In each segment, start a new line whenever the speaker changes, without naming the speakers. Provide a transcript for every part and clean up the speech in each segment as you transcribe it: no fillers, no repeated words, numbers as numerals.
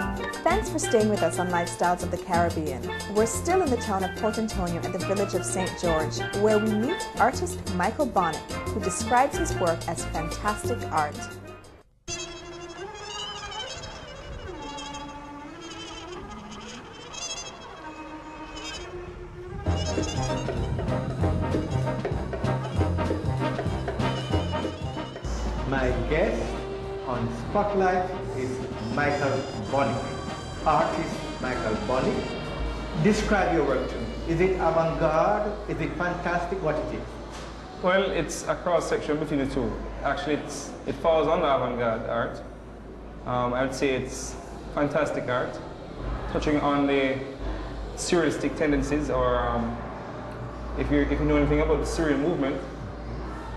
Thanks for staying with us on Lifestyles of the Caribbean. We're still in the town of Port Antonio and the village of St. George, where we meet artist Michael Bonnick, who describes his work as fantastic art.
My guest on Spotlight is Michael Bonnick, artist Michael Bonnick. Describe your work to me. Is it avant-garde? Is it fantastic? What it is?
Well, it's a cross-section between the two. Actually, it falls under avant-garde art. I would say it's fantastic art, touching on the surrealistic tendencies, or if you know anything about the surreal movement.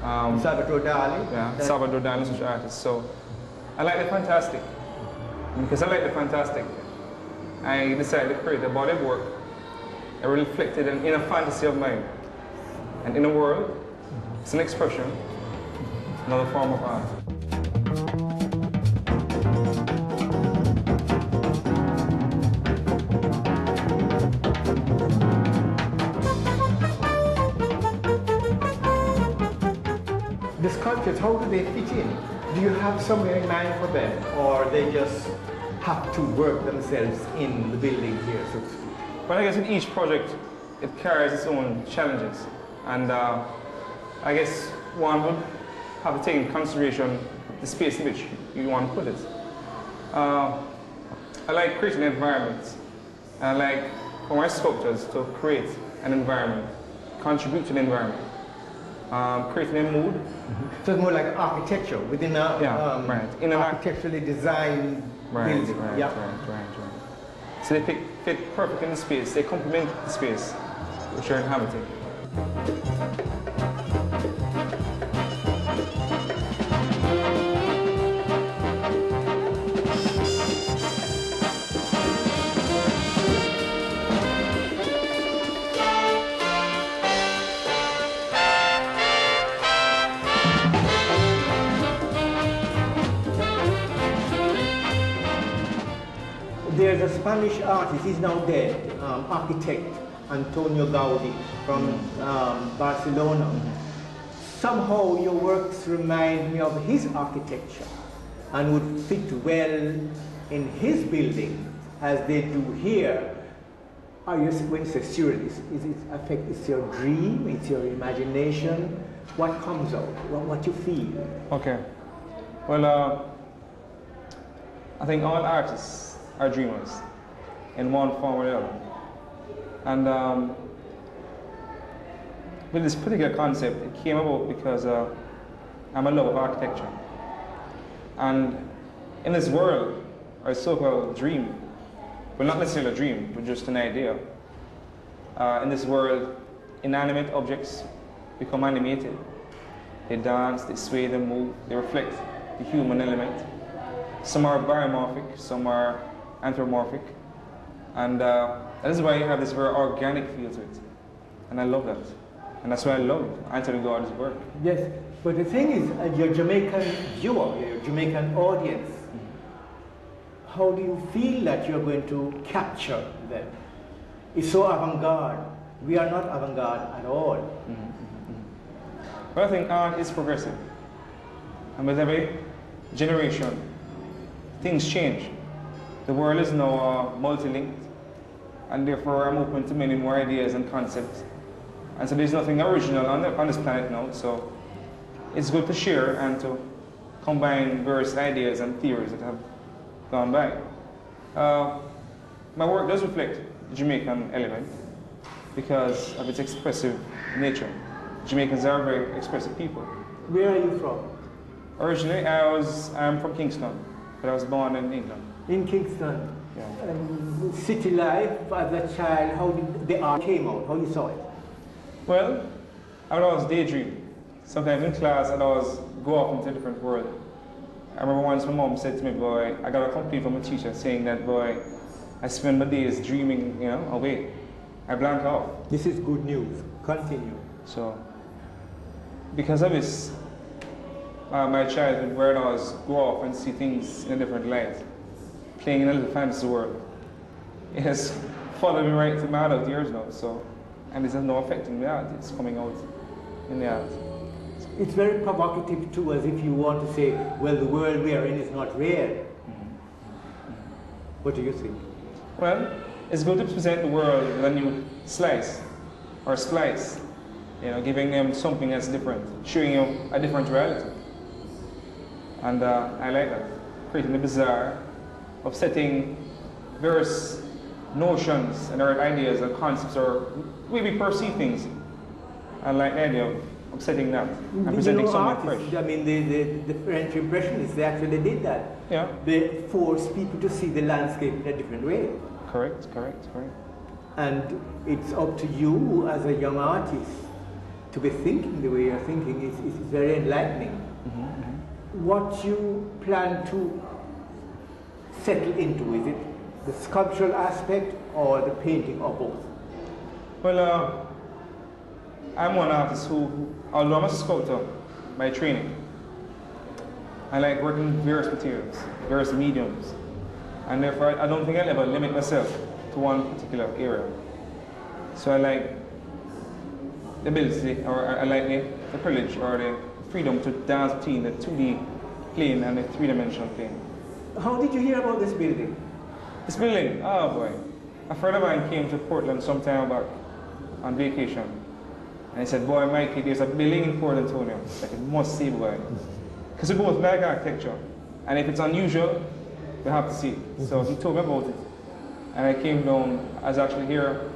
Salvador Dali.
Yeah, Salvador Dali is such an artist. So I like the fantastic. And because I like the fantastic, I decided to create a body of work that reflected an inner fantasy of mine. And in a world, it's an expression, another form of art.
The sculptures, how do they fit in? Do you have somewhere in mind for them, or they just have to work themselves in the building here, so to speak?
Well, I guess in each project, it carries its own challenges. And I guess one would have to take into consideration the space in which you want to put it. I like creating environments. I like for my sculptures to create an environment, contribute to the environment, creating a mood.
So it's more like architecture within a
in an
architecturally designed building.
Right. So they fit perfectly in the space. They complement the space which you're inhabiting.
There's a Spanish artist, he's now dead, architect Antonio Gaudi from Barcelona. Somehow your works remind me of his architecture and would fit well in his building as they do here. Are you, when you say surrealist, is it affect, it's your dream, it's your imagination? What comes out, what you feel?
Okay. Well, I think all artists are dreamers in one form or the other. And with this particular concept, it came about because I'm a lover of architecture. And in this world, our so-called dream, well, not necessarily a dream, but just an idea. In this world, inanimate objects become animated. They dance, they sway, they move, they reflect the human element. Some are biomorphic, some are anthropomorphic, and that is why you have this very organic feel to it, and I love that, and that's why I love Anthony Gaudi's work.
Yes, but the thing is, your Jamaican viewer, your Jamaican audience, how do you feel that you're going to capture them? It's so avant-garde. We are not avant-garde at all.
Well, I think art is progressive, and with every generation, things change. The world is now multi-linked, and therefore I'm open to many more ideas and concepts. And so there's nothing original on this planet now, so it's good to share and to combine various ideas and theories that have gone by. My work does reflect the Jamaican element because of its expressive nature. Jamaicans are very expressive people.
Where are you from?
Originally, I'm from Kingston, but I was born in England.
In Kingston.
Yeah.
And city life as a child, how did the art came out? How you saw it?
Well, I would always daydream. Sometimes in class, I'd always go off into a different world. I remember once my mom said to me, boy, I got a complaint from a teacher saying that, boy, I spend my days dreaming, away. I blank out.
This is good news. Continue.
So, because of this, my childhood, where I'd always go off and see things in a different light. playing in a little fantasy world. It has followed me right to my adult years now, so, and it has no effect in the art. It's coming out in the art.
It's very provocative too, as if you want to say, well, the world we are in is not real. What do you think?
Well, it's good to present the world with a new slice, or splice, you know, giving them something that's different, showing you a different reality. And I like that, creating the bizarre, upsetting various notions and our ideas and concepts or the way we perceive things. I like the idea of upsetting that and presenting something fresh.
I mean, the French Impressionists, they actually did that.
Yeah.
They forced people to see the landscape in a different way.
Correct, correct, correct.
And it's up to you as a young artist to be thinking the way you're thinking. It's very enlightening. What you plan to settle into, is it the sculptural aspect or the painting or both?
Well, I'm one artist who, although I'm a sculptor by training, I like working with various materials, various mediums, and therefore I don't think I'll ever limit myself to one particular area. So I like the ability, or I like the privilege or the freedom to dance between the 2D plane and the 3-dimensional plane.
How did you hear about this building?
This building, oh boy. A friend of mine came to Portland some time back on vacation. And he said, boy, Mikey, there's a building in Port Antonio that you must see, boy. Because we both like architecture. And if it's unusual, we have to see it. So he told me about it. And I came down, I was actually here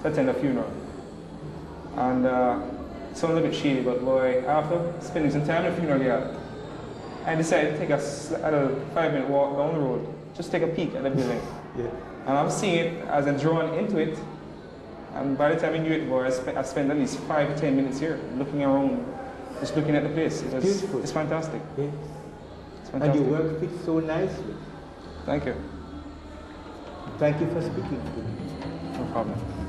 to attend a funeral. And it sounded a bit shady, but boy, after spending some time at the funeral yard, I decided to take a 5-minute walk down the road, just take a peek at the building.
Yeah.
And I'm seeing it as I'm drawn into it. And by the time I knew it, boy, I spent at least 5 to 10 minutes here, looking around, just looking at the place.
Beautiful.
It's fantastic.
Yeah.
It's fantastic.
And your work fits so nicely.
Thank you.
Thank you for speaking to me.
No problem.